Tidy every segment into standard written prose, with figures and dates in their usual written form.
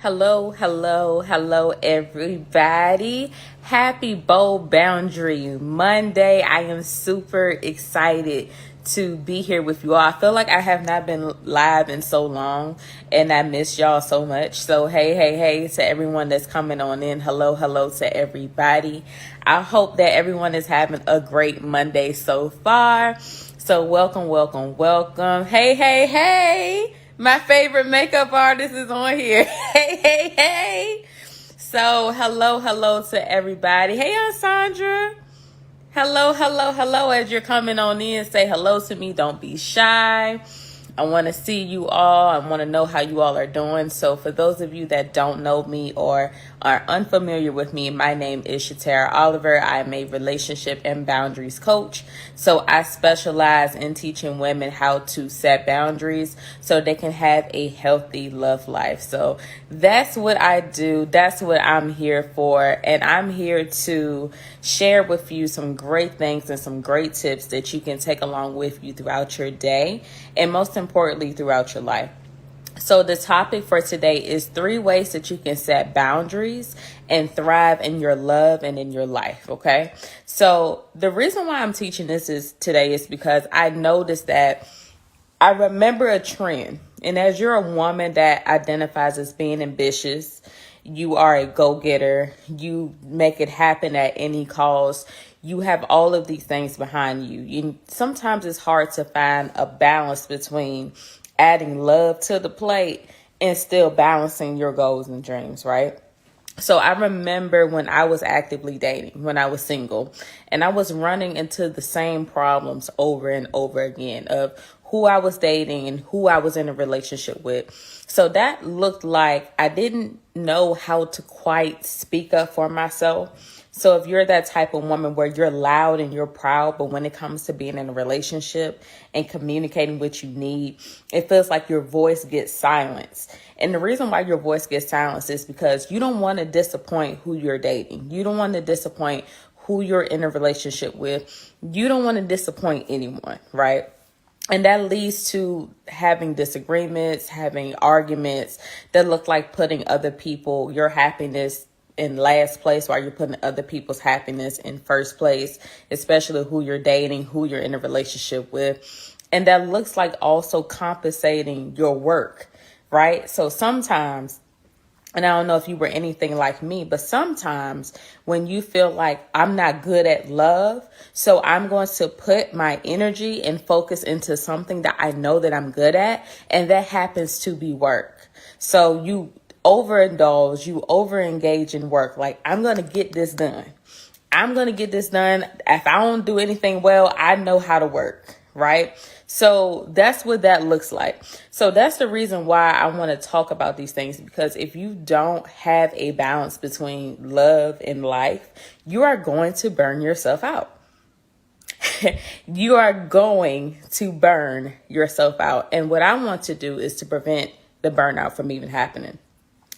Hello, hello, hello, everybody. Happy Bold Boundary Monday. I am super excited to be here with you all. I feel like I have not been live in so long and I miss y'all so much. So, hey to everyone that's coming on in. Hello, hello to everybody. I hope that everyone is having a great Monday so far. So, welcome. Hey. My favorite makeup artist is on here. Hey. So, hello to everybody. Hey, Sandra. Hello. As you're coming on in, say hello to me. Don't be shy. I want to see you all. I want to know how you all are doing. So for those of you that don't know me or are unfamiliar with me, my name is Shatara Oliver. I am a relationship and boundaries coach. So I specialize in teaching women how to set boundaries so they can have a healthy love life. So that's what I do. That's what I'm here for. And I'm here to share with you some great things and some great tips that you can take along with you throughout your day and most importantly throughout your life. So the topic for today is 3 ways that you can set boundaries and thrive in your love and in your life. Okay. So the reason why I'm teaching this today is because I noticed that I remember a trend. And as you're a woman that identifies as being ambitious, you are a go-getter, you make it happen at any cost, you have all of these things behind you. Sometimes it's hard to find a balance between adding love to the plate and still balancing your goals and dreams, right? So I remember when I was actively dating, when I was single, and I was running into the same problems over and over again of who I was dating and who I was in a relationship with. So that looked like I didn't know how to quite speak up for myself. So if you're that type of woman where you're loud and you're proud, but when it comes to being in a relationship and communicating what you need, it feels like your voice gets silenced. And the reason why your voice gets silenced is because you don't want to disappoint who you're dating. You don't want to disappoint who you're in a relationship with. You don't want to disappoint anyone, right? And that leads to having disagreements, having arguments that look like putting other people, your happiness in last place while you're putting other people's happiness in first place, especially who you're dating, who you're in a relationship with. And that looks like also compensating your work, right? So sometimes, and I don't know if you were anything like me, but sometimes when you feel like I'm not good at love, so I'm going to put my energy and focus into something that I know that I'm good at, and that happens to be work. So you overindulge, you overengage in work. Like, I'm going to get this done. If I don't do anything well, I know how to work, right? So that's what that looks like. So that's the reason why I want to talk about these things, because if you don't have a balance between love and life, you are going to burn yourself out. You are going to burn yourself out. And what I want to do is to prevent the burnout from even happening.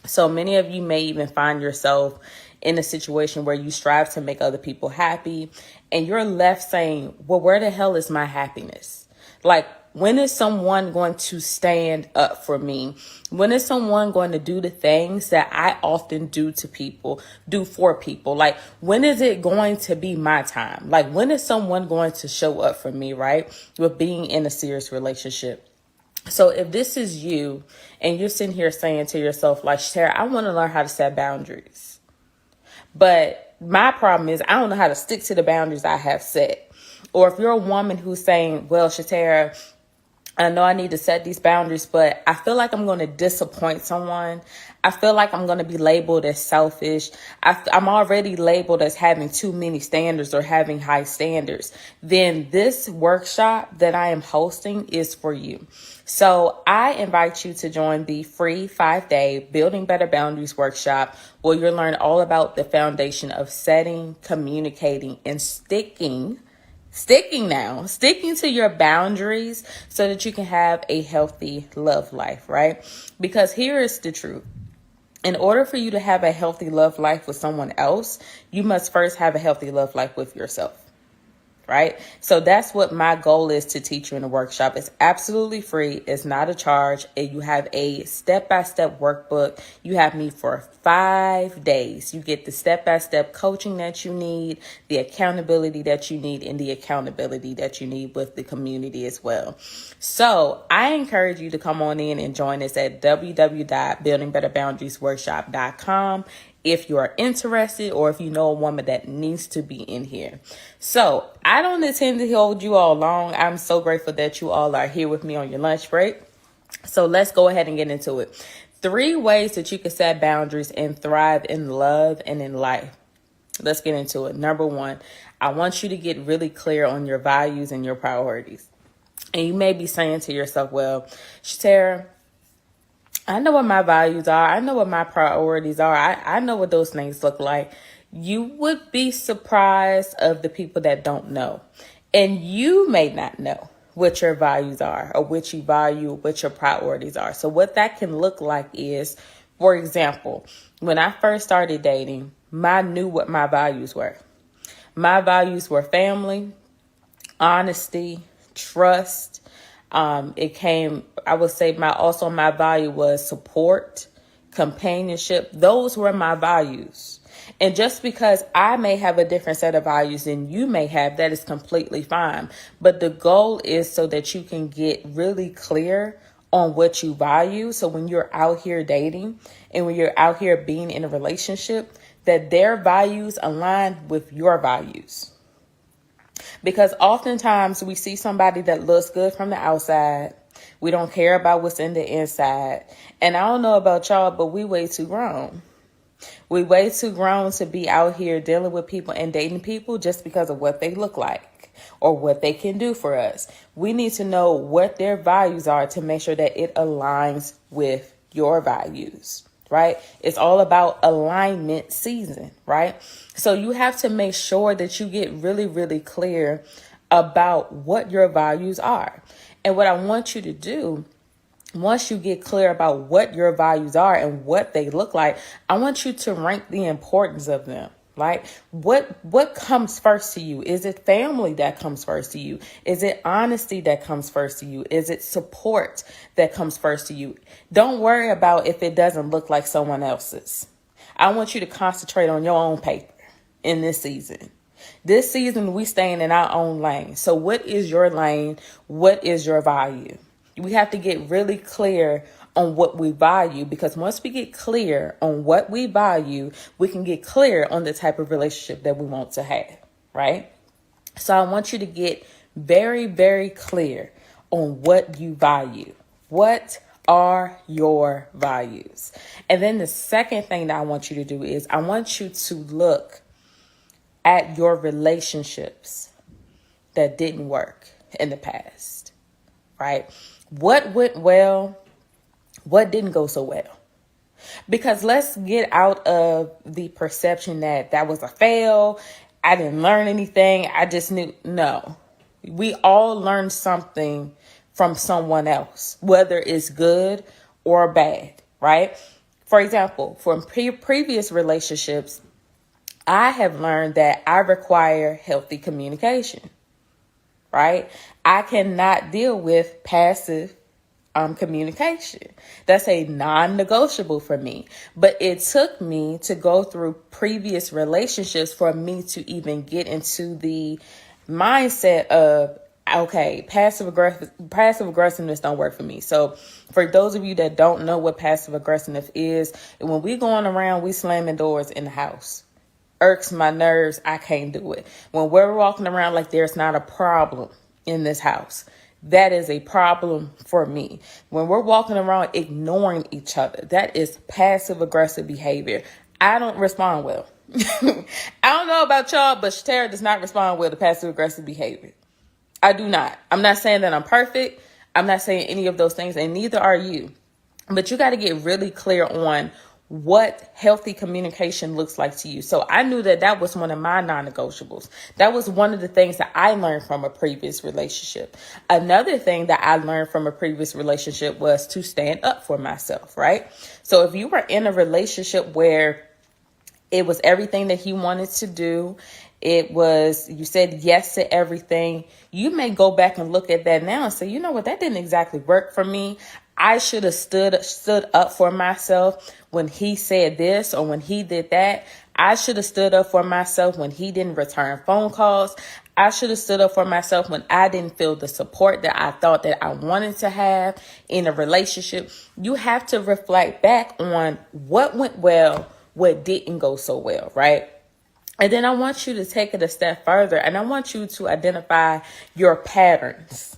So many of you may even find yourself in a situation where you strive to make other people happy and you're left saying, well, where the hell is my happiness? Like, when is someone going to stand up for me? When is someone going to do the things that I often do for people? Like, when is it going to be my time? Like, when is someone going to show up for me, right? With being in a serious relationship. So if this is you and you're sitting here saying to yourself, like, Shatara, I want to learn how to set boundaries. But my problem is I don't know how to stick to the boundaries I have set. Or if you're a woman who's saying, well, Shatara, I know I need to set these boundaries, but I feel like I'm going to disappoint someone. I feel like I'm going to be labeled as selfish. I'm already labeled as having too many standards or having high standards. Then this workshop that I am hosting is for you. So I invite you to join the free 5-day Building Better Boundaries workshop, where you'll learn all about the foundation of setting, communicating, and sticking to your boundaries so that you can have a healthy love life, right? Because here is the truth. In order for you to have a healthy love life with someone else, you must first have a healthy love life with yourself. right? So that's what my goal is to teach you in the workshop. It's absolutely free. It's not a charge. And you have a step-by-step workbook. You have me for 5 days. You get the step-by-step coaching that you need, the accountability that you need, and the accountability that you need with the community as well. So I encourage you to come on in and join us at www.buildingbetterboundariesworkshop.com if you are interested, or if you know a woman that needs to be in here. So I don't intend to hold you all long. I'm so grateful that you all are here with me on your lunch break. So let's go ahead and get into it. 3 ways that you can set boundaries and thrive in love and in life. Let's get into it. Number 1, I want you to get really clear on your values and your priorities. And you may be saying to yourself, well, Shatara, I know what my values are. I know what my priorities are. I know what those things look like. You would be surprised of the people that don't know. And you may not know what your values are or what you value, what your priorities are. So what that can look like is, for example, when I first started dating, I knew what my values were. My values were family, honesty, trust. I would say my value was support, companionship. Those were my values. And just because I may have a different set of values than you may have, that is completely fine. But the goal is so that you can get really clear on what you value. So when you're out here dating and when you're out here being in a relationship, that their values align with your values. Because oftentimes we see somebody that looks good from the outside. We don't care about what's in the inside. And I don't know about y'all, but we way too grown. We way too grown to be out here dealing with people and dating people just because of what they look like or what they can do for us. We need to know what their values are to make sure that it aligns with your values. Right? It's all about alignment season, right? So you have to make sure that you get really, really clear about what your values are. And what I want you to do, once you get clear about what your values are and what they look like, I want you to rank the importance of them. Like what comes first to you? Is it family that comes first to you? Is it honesty that comes first to you? Is it support that comes first to you? Don't worry about if it doesn't look like someone else's. I want you to concentrate on your own paper in this season. This season, we staying in our own lane. So what is your lane? What is your value? We have to get really clear on what we value, because once we get clear on what we value, we can get clear on the type of relationship that we want to have, right? So I want you to get very, very clear on what you value. What are your values? And then the second thing that I want you to do is I want you to look at your relationships that didn't work in the past, right? What went well? What didn't go so well? Because let's get out of the perception that was a fail. I didn't learn anything. I just knew. No, we all learned something from someone else, whether it's good or bad, right? For example, from previous relationships, I have learned that I require healthy communication, right? I cannot deal with passive communication. That's a non-negotiable for me. But it took me to go through previous relationships for me to even get into the mindset of, okay, passive aggressiveness don't work for me. So for those of you that don't know what passive aggressiveness is, when we going around, we slamming doors in the house. Irks my nerves. I can't do it. When we're walking around like there's not a problem in this house, that is a problem for me. When we're walking around ignoring each other, that is passive aggressive behavior. I don't respond well. I don't know about y'all, but Shatara does not respond well to passive aggressive behavior. I do not. I'm not saying that I'm perfect. I'm not saying any of those things, and neither are you. But you got to get really clear on what healthy communication looks like to you. So I knew that was one of my non-negotiables. That was one of the things that I learned from a previous relationship. Another thing that I learned from a previous relationship was to stand up for myself, right? So if you were in a relationship where It was everything that he wanted to do. It was, you said yes to everything. You may go back and look at that now and say, you know what, that didn't exactly work for me. I should have stood up for myself when he said this or when he did that. I should have stood up for myself when he didn't return phone calls. I should have stood up for myself when I didn't feel the support that I thought that I wanted to have in a relationship. You have to reflect back on what went well, what didn't go so well, right? And then I want you to take it a step further, and I want you to identify your patterns,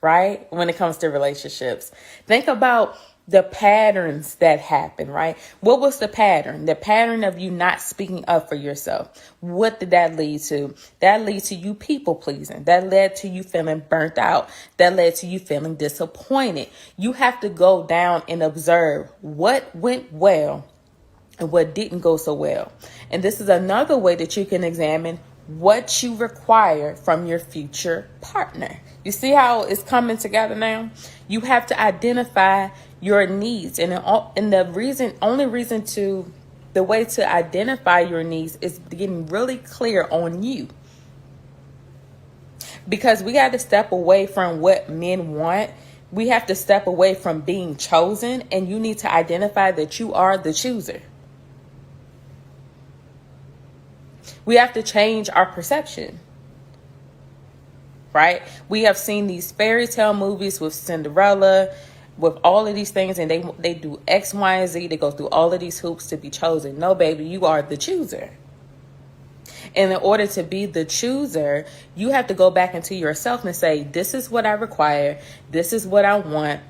right? When it comes to relationships, think about the patterns that happen, right? What was the pattern? The pattern of you not speaking up for yourself. What did that lead to? That leads to you people pleasing. That led to you feeling burnt out. That led to you feeling disappointed. You have to go down and observe what went well and what didn't go so well. And this is another way that you can examine what you require from your future partner. You see how it's coming together now? You have to identify your needs. And the way to identify your needs is getting really clear on you. Because we got to step away from what men want. We have to step away from being chosen, and you need to identify that you are the chooser. We have to change our perception, right? We have seen these fairy tale movies with Cinderella, with all of these things, and they do X, Y, and Z. They go through all of these hoops to be chosen. No, baby, you are the chooser. And in order to be the chooser, you have to go back into yourself and say, this is what I require. This is what I want,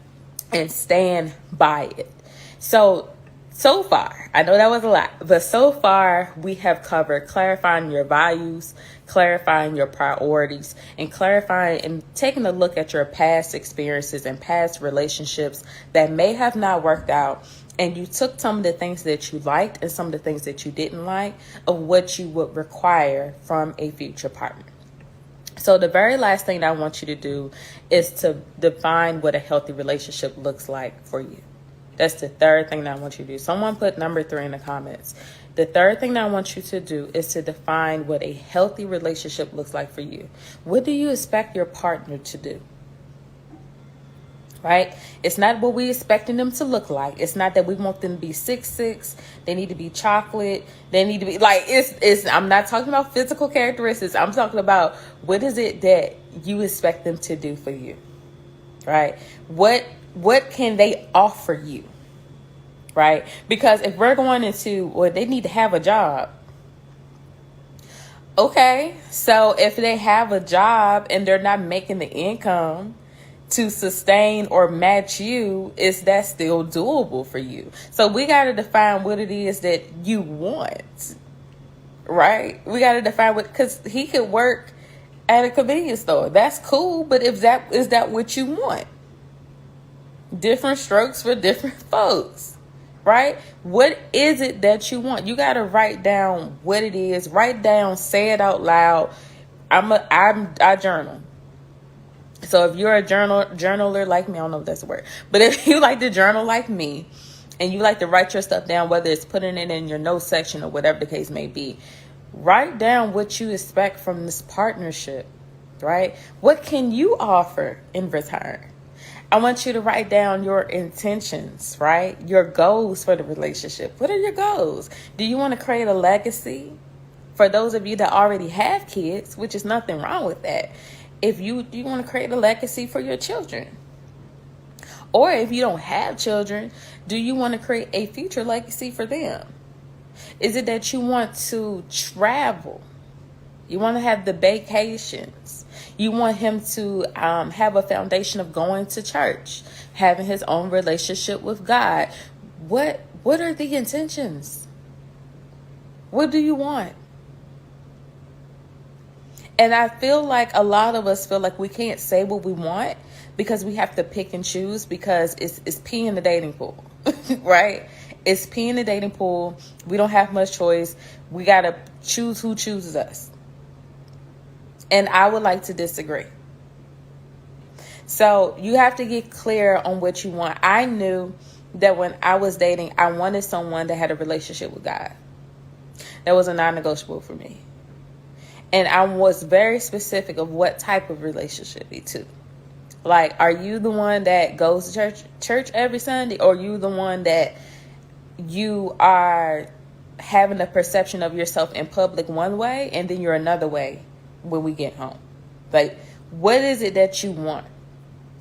and stand by it. So far, I know that was a lot, but so far we have covered clarifying your values, clarifying your priorities, and clarifying and taking a look at your past experiences and past relationships that may have not worked out. And you took some of the things that you liked and some of the things that you didn't like of what you would require from a future partner. So the very last thing that I want you to do is to define what a healthy relationship looks like for you. That's the third thing that I want you to do. Someone put number 3 in the comments. The third thing that I want you to do is to define what a healthy relationship looks like for you. What do you expect your partner to do? Right? It's not what we expecting them to look like. It's not that we want them to be 6'6". They need to be chocolate. They need to be like, I'm not talking about physical characteristics. I'm talking about what is it that you expect them to do for you? Right? What can they offer you, right? Because if we're going into, well, they need to have a job. Okay, so if they have a job and they're not making the income to sustain or match you, is that still doable for you? So we got to define what it is that you want, right? We got to define what, because he could work at a convenience store. That's cool, but is that what you want? Different strokes for different folks, right? What is it that you want? You got to write down what it is. Write down, say it out loud. I journal. So if you're a journaler like me, I don't know if that's a word, but if you like to journal like me and you like to write your stuff down, whether it's putting it in your notes section or whatever the case may be, write down what you expect from this partnership, right? What can you offer in return? I want you to write down your intentions, right? Your goals for the relationship. What are your goals? Do you want to create a legacy? For those of you that already have kids, which is nothing wrong with that. If you want to create a legacy for your children. Or if you don't have children, do you want to create a future legacy for them? Is it that you want to travel? You want to have the vacations. You want him to have a foundation of going to church, having his own relationship with God. What are the intentions? What do you want? And I feel like a lot of us feel like we can't say what we want because we have to pick and choose because it's pee in the dating pool, right? It's pee in the dating pool. We don't have much choice. We got to choose who chooses us. And I would like to disagree. So you have to get clear on what you want. I knew that when I was dating, I wanted someone that had a relationship with God. That was a non-negotiable for me. And I was very specific of what type of relationship it too. Like, are you the one that goes to church every Sunday, or are you the one that you are having a perception of yourself in public one way and then you're another way when we get home? Like, what is it that you want?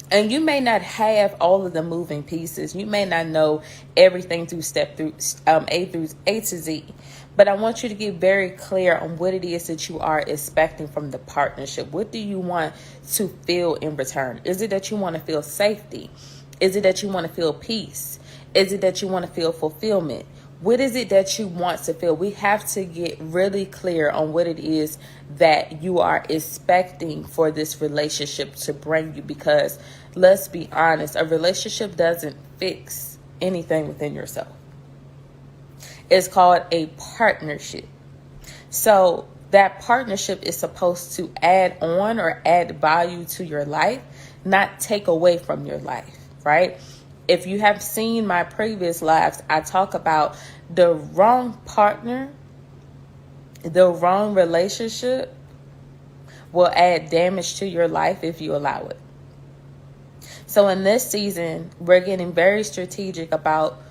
And you may not have all of the moving pieces. You may not know everything through A to Z. But I want you to get very clear on what it is that you are expecting from the partnership. What do you want to feel in return? Is it that you want to feel safety? Is it that you want to feel peace? Is it that you want to feel fulfillment? What is it that you want to feel? We have to get really clear on what it is that you are expecting for this relationship to bring you, because let's be honest, a relationship doesn't fix anything within yourself. It's called a partnership. So that partnership is supposed to add on or add value to your life, not take away from your life, right? If you have seen my previous lives, I talk about the wrong partner, the wrong relationship will add damage to your life if you allow it. So in this season, we're getting very strategic about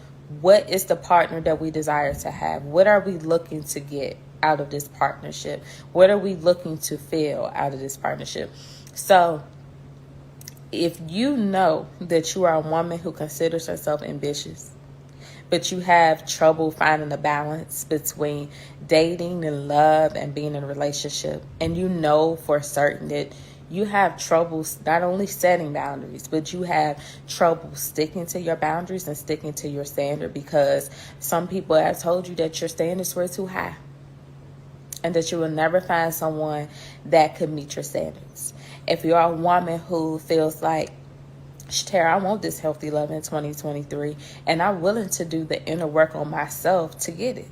what is the partner that we desire to have. What are we looking to get out of this partnership? What are we looking to feel out of this partnership? So if you know that you are a woman who considers herself ambitious, but you have trouble finding a balance between dating and love and being in a relationship, and you know for certain that you have trouble not only setting boundaries, but you have trouble sticking to your boundaries and sticking to your standard, because some people have told you that your standards were too high and that you will never find someone that could meet your standards. If you're a woman who feels like, Tara, I want this healthy love in 2023, and I'm willing to do the inner work on myself to get it.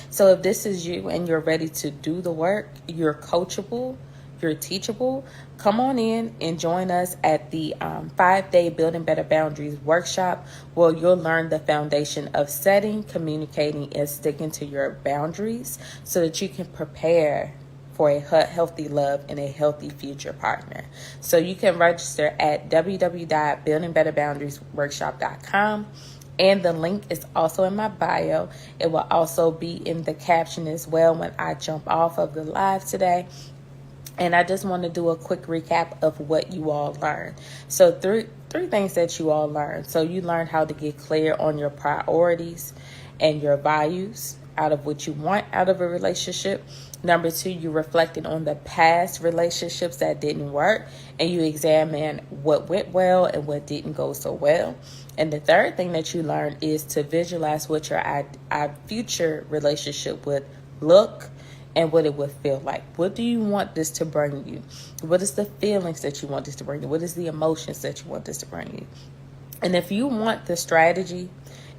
So if this is you and you're ready to do the work, you're coachable, you're teachable, come on in and join us at the 5-day Building Better Boundaries workshop, where you'll learn the foundation of setting, communicating, and sticking to your boundaries so that you can prepare for a healthy love and a healthy future partner. So you can register at www.buildingbetterboundariesworkshop.com. And the link is also in my bio. It will also be in the caption as well when I jump off of the live today. And I just want to do a quick recap of what you all learned. So three things that you all learned. So you learned how to get clear on your priorities and your values out of what you want out of a relationship. Number 2, you reflected on the past relationships that didn't work, and you examined what went well and what didn't go so well. And the third thing that you learned is to visualize what your future relationship would look and what it would feel like. What do you want this to bring you? What is the feelings that you want this to bring you? What is the emotions that you want this to bring you? And if you want the strategy,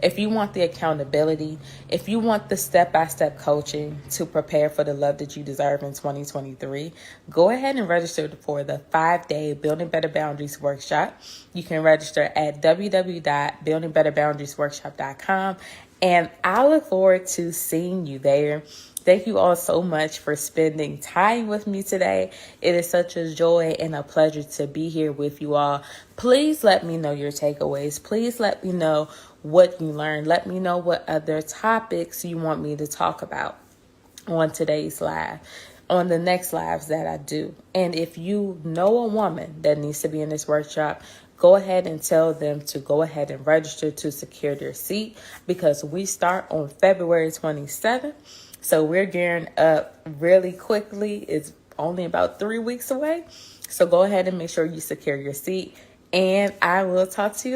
if you want the accountability, if you want the step-by-step coaching to prepare for the love that you deserve in 2023, go ahead and register for the 5-day Building Better Boundaries workshop. You can register at www.buildingbetterboundariesworkshop.com. And I look forward to seeing you there. Thank you all so much for spending time with me today. It is such a joy and a pleasure to be here with you all. Please let me know your takeaways. Please let me know what you learned. Let me know what other topics you want me to talk about on today's live, on the next lives that I do. And if you know a woman that needs to be in this workshop, go ahead and tell them to go ahead and register to secure their seat, because we start on February 27th. So we're gearing up really quickly. It's only about 3 weeks away. So go ahead and make sure you secure your seat. And I will talk to you